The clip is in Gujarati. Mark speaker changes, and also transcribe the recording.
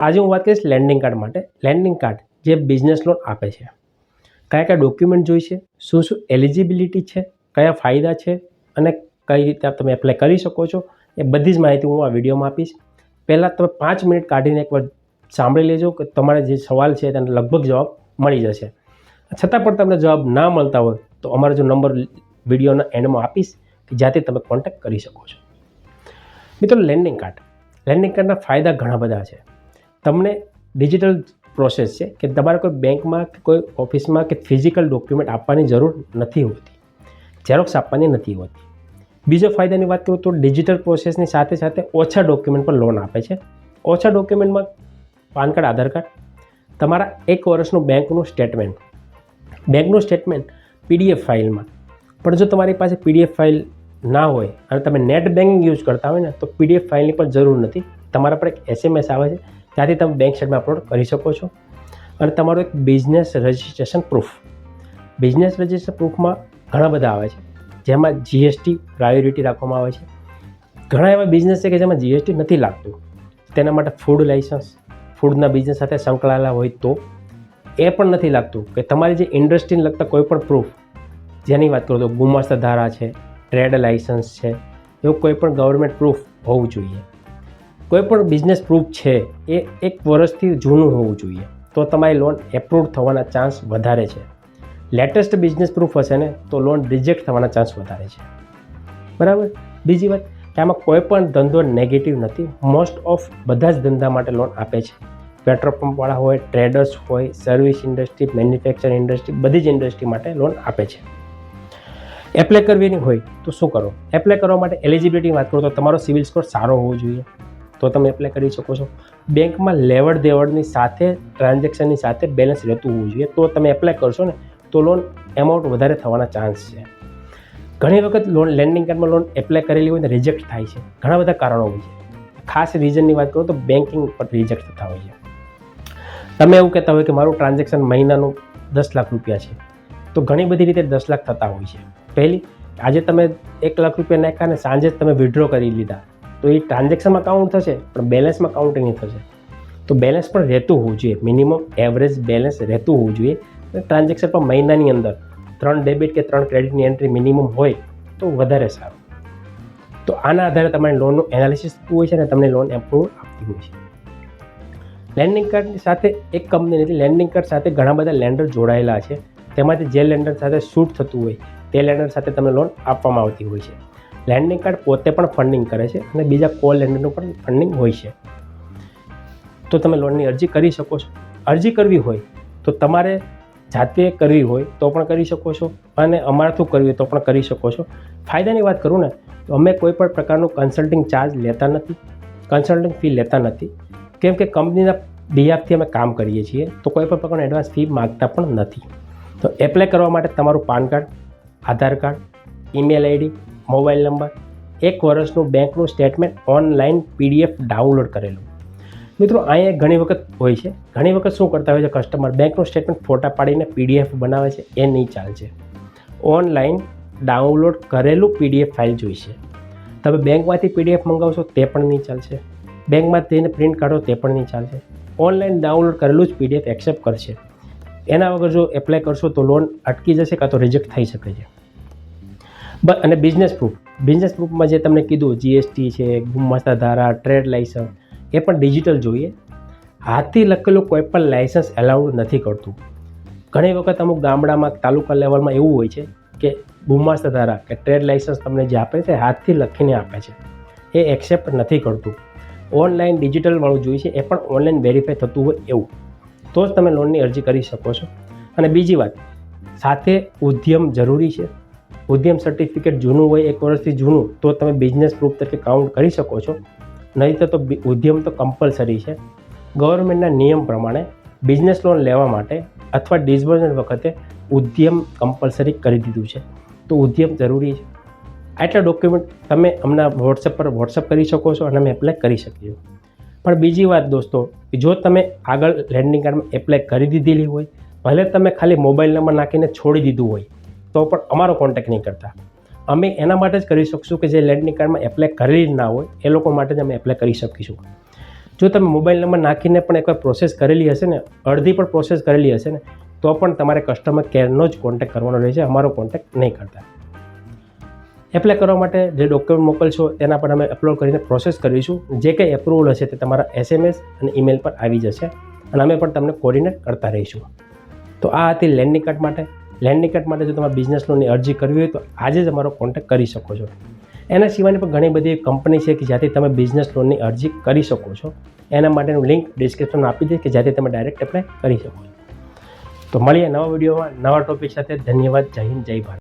Speaker 1: આજે હું વાત કરીશ લેન્ડિંગ કાર્ડ માટે. લેન્ડિંગ કાર્ડ જે બિઝનેસ લોન આપે છે, કયા કયા ડોક્યુમેન્ટ જોઈશે, શું શું એલિજિબિલિટી છે, કયા ફાયદા છે અને કઈ રીતે તમે એપ્લાય કરી શકો છો, એ બધી જ માહિતી હું આ વિડીયોમાં આપીશ. પહેલાં તમે 5 મિનિટ કાઢીને એકવાર સાંભળી લેજો કે તમારે જે સવાલ છે તેનો લગભગ જવાબ મળી જશે. છતાં પણ તમને જવાબ ના મળતા હોય તો અમારો જો નંબર વિડીયોના એન્ડમાં આપીશ કે જ્યાંથી તમે કોન્ટેક્ટ કરી શકો છો. મિત્રો, લેન્ડિંગ કાર્ડના ફાયદા ઘણા બધા છે. તમને ડિજિટલ પ્રોસેસ છે કે તમારે કોઈ બેંકમાં કે કોઈ ઓફિસમાં કે ફિઝિકલ ડોક્યુમેન્ટ આપવાની જરૂર નથી હોતી, ઝેરોક્સ આપવાની નથી હોતી. બીજો ફાયદાની વાત કરું તો ડિજિટલ પ્રોસેસની સાથે સાથે ઓછા ડોક્યુમેન્ટ પર લોન આપે છે. ઓછા ડોક્યુમેન્ટમાં પાન કાર્ડ, આધાર કાર્ડ, તમારા 1 વર્ષનું બેંકનું સ્ટેટમેન્ટ PDF ફાઇલમાં. પણ જો તમારી પાસે PDF ફાઇલ ના હોય અને તમે નેટ બેન્કિંગ યુઝ કરતા હોય ને તો PDF ફાઇલની પણ જરૂર નથી. તમારા પર એક SMS આવે છે, ત્યાંથી તમે બેંક સ્ટેટમેન્ટ અપલોડ કરી શકો છો. અને તમારું એક બિઝનેસ રજિસ્ટ્રેશન પ્રૂફમાં ઘણા બધા આવે છે, જેમાં GST પ્રાયોરિટી રાખવામાં આવે છે. ઘણા એવા બિઝનેસ છે કે જેમાં GST નથી લાગતું. તેના માટે ફૂડ લાઇસન્સ, ફૂડના બિઝનેસ સાથે સંકળાયેલા હોય તો એ પણ નથી લાગતું. કે તમારી જે ઇન્ડસ્ટ્રીને લગતા કોઈ પણ પ્રૂફ, જેની વાત કરું તો ગુમાસ્તા ધારા છે, ટ્રેડ લાઇસન્સ છે, એવું કોઈ પણ ગવર્મેન્ટ પ્રૂફ હોવું જોઈએ. કોઈ પણ બિઝનેસ પ્રૂફ છે એ 1 વર્ષથી જૂનું હોવું જોઈએ, તો તમારી લોન એપ્રુવ થવાના ચાન્સ વધારે છે. લેટેસ્ટ બિઝનેસ પ્રૂફ હશે ને તો લોન રિજેક્ટ થવાના ચાન્સ વધારે છે. બરાબર. બીજી વાત કે આમાં કોઈ પણ ધંધો નેગેટિવ નથી. મોસ્ટ ઓફ બધા જ ધંધા માટે લોન આપે છે. પેટ્રોલ પંપવાળા હોય, ટ્રેડર્સ હોય, સર્વિસ ઇન્ડસ્ટ્રી, મેન્યુફેક્ચરિંગ ઇન્ડસ્ટ્રી, બધી જ ઇન્ડસ્ટ્રી માટે લોન આપે છે. એપ્લાય કરવાની હોય તો શું કરો? એપ્લાય કરવા માટે એલિજિબિલિટીની વાત કરું તો તમારો સિવિલ સ્કોર સારો હોવો જોઈએ, તો તમે એપ્લાય કરી શકો છો. બેંકમાં લેવડ દેવડની સાથે, ટ્રાન્ઝેક્શનની સાથે બેલેન્સ રહેતું હોવું જોઈએ, તો તમે એપ્લાય કરશો ને તો લોન એમાઉન્ટ વધારે થવાના ચાન્સ છે. ઘણી વખત લેન્ડિંગ કાર્ડમાં લોન એપ્લાય કરેલી હોય ને રિજેક્ટ થાય છે. ઘણા બધા કારણો હોય છે. ખાસ રીઝનની વાત કરું તો બેન્કિંગ પર રિજેક્ટ થતા હોય છે. તમે એવું કહેતા હોય કે મારું ટ્રાન્ઝેક્શન મહિનાનું 10 લાખ રૂપિયા છે, તો ઘણી બધી રીતે 10 લાખ થતા હોય છે. પહેલી, આજે તમે 1 લાખ રૂપિયા નાખ્યા ને સાંજે જ તમે વિડ્રો કરી લીધા, તો એ ટ્રાન્ઝેક્શનમાં કાઉન્ટ થશે પણ બેલેન્સમાં કાઉન્ટ નહીં થશે. તો બેલેન્સ પણ રહેતું હોવું જોઈએ, મિનિમમ એવરેજ બેલેન્સ રહેતું હોવું જોઈએ. ટ્રાન્ઝેક્શન પણ મહિનાની અંદર 3 ડેબિટ કે 3 ક્રેડિટની એન્ટ્રી મિનિમમ હોય તો વધારે સારું. તો આના આધારે તમારી લોનનું એનાલિસિસ થતું હોય છે અને તમને લોન એપ્રુવ આપતી હોય છે. લેન્ડિંગ કાર્ડની સાથે એક કંપની નથી, લેન્ડિંગ કાર્ડ સાથે ઘણા બધા લેન્ડર જોડાયેલા છે. તેમાંથી જે લેન્ડર સાથે શૂટ થતું હોય તે લેન્ડર સાથે તમને લોન આપવામાં આવતી હોય છે. લેન્ડિંગ કાર્ડ પોતે પણ ફંડિંગ કરે છે અને બીજા કો લેન્ડરનું પણ ફંડિંગ હોય છે. તો તમે લોનની અરજી કરી શકો છો. અરજી કરવી હોય તો તમારે જાતે કરવી હોય તો પણ કરી શકો છો અને અમારા થ્રુ કરવી હોય તો પણ કરી શકો છો. ફાયદાની વાત કરું ને તો અમે કોઈ પણ પ્રકારનું કન્સલ્ટિંગ ચાર્જ લેતા નથી, કન્સલ્ટિંગ ફી લેતા નથી, કેમ કે કંપનીના બિહાફથી અમે કામ કરીએ છીએ, તો કોઈ પણ પ્રકારનું એડવાન્સ ફી માગતા પણ નથી. તો એપ્લાય કરવા માટે તમારું PAN card, Aadhaar card, email ID, mobile number, 1 વર્ષનું બેંકનું સ્ટેટમેન્ટ ઓનલાઈન PDF ડાઉનલોડ કરેલું. મિત્રો, અહીંયા ઘણી વખત હોય છે, ઘણી વખત શું કરતા હોય છે કસ્ટમર, બેંકનું સ્ટેટમેન્ટ ફોટા પાડીને PDF બનાવે છે. એ નહીં ચાલશે. ઓનલાઈન ડાઉનલોડ કરેલું PDF ફાઇલ જોઈશે. તમે બેંકમાંથી PDF મંગાવશો તે પણ નહીં ચાલશે, બેંકમાં જઈને પ્રિન્ટ કાઢો તે પણ નહીં ચાલશે. ઓનલાઈન ડાઉનલોડ કરેલું જ PDF એક્સેપ્ટ કરશે. એના વગર જો એપ્લાય કરશો તો લોન અટકી જશે કાં તો રિજેક્ટ થઈ શકે છે. અને બિઝનેસ પ્રૂફમાં જે તમને કીધું, GST છે, ગુમાસ્તા ધારા, ટ્રેડ લાઇસન્સ, એ પણ ડિજિટલ જોઈએ. હાથથી લખેલું કોઈ પણ લાઇસન્સ એલાઉડ નથી કરતું. ઘણી વખત અમુક ગામડામાં, તાલુકા લેવલમાં એવું હોય છે કે ગુમાસ્તા ધારા કે ટ્રેડ લાઇસન્સ તમને જે આપે છે હાથથી લખીને આપે છે, એ એક્સેપ્ટ નથી કરતું. ઓનલાઈન ડિજિટલવાળું જોઈએ છે, એ પણ ઓનલાઈન વેરીફાઈ થતું હોય એવું, તો જ તમે લોનની અરજી કરી શકો છો. અને બીજી વાત, સાથે ઉદ્યમ જરૂરી છે. ઉદ્યમ સર્ટિફિકેટ જૂનું હોય, 1 વર્ષથી જૂનું, તો તમે બિઝનેસ પ્રૂફ તરીકે કાઉન્ટ કરી શકો છો. નહીં તો ઉદ્યમ તો કમ્પલસરી છે. ગવર્મેન્ટના નિયમ પ્રમાણે બિઝનેસ લોન લેવા માટે અથવા ડિસબર્સમેન્ટ વખતે ઉદ્યમ કમ્પલસરી કરી દીધું છે, તો ઉદ્યમ જરૂરી છે. આટલા ડોક્યુમેન્ટ તમે અમને વોટ્સઅપ કરી શકો છો અને અમે એપ્લાય કરી શકીએ. પણ બીજી વાત દોસ્તો, જો તમે આગળ લેન્ડિંગ કાર્ડમાં એપ્લાય કરી દીધેલી હોય, ભલે તમે ખાલી મોબાઈલ નંબર નાખીને છોડી દીધું હોય તો પણ અમારો કોન્ટેક્ટ નહીં કરતા. અમે એના માટે જ કરી શકીશું કે જે લેન્ડિંગ કાર્ડમાં એપ્લાય કરેલી ના હોય એ લોકો માટે જ અમે એપ્લાય કરી શકીશું. જો તમે મોબાઈલ નંબર નાખીને પણ એકવાર પ્રોસેસ કરેલી હશે ને, અડધી પણ પ્રોસેસ કરેલી હશે ને, તો પણ તમારે કસ્ટમર કેરનો જ કોન્ટેક્ટ કરવાનો રહેશે, અમારો કોન્ટેક્ટ નહીં કરતા. એપ્લાય કરવા માટે જે ડોક્યુમેન્ટ મોકલશો તેના પર અમે અપલોડ કરીને પ્રોસેસ કરીશું. જે કંઈ એપ્રુવલ હશે તે તમારા SMS અને ઈમેલ પર આવી જશે અને અમે પણ તમને કોર્ડિનેટ કરતા રહીશું. તો આ હતી લેન્ડિંગ કાર્ડ માટે. લેન્ડિંગ કાર્ડ માટે જો તમારે બિઝનેસ લોનની અરજી કરવી હોય તો આજે જ અમારો કોન્ટેક્ટ કરી શકો છો. એના સિવાયની પણ ઘણી બધી કંપની છે કે જ્યાંથી તમે બિઝનેસ લોનની અરજી કરી શકો છો. એના માટેનું લિંક ડિસ્ક્રિપ્શનમાં આપી દઈશ કે જ્યાંથી તમે ડાયરેક્ટ એપ્લાય કરી શકો છો. તો મળીએ નવા વિડીયોમાં નવા ટોપિક સાથે. ધન્યવાદ. જય હિન્દ, જય ભારત.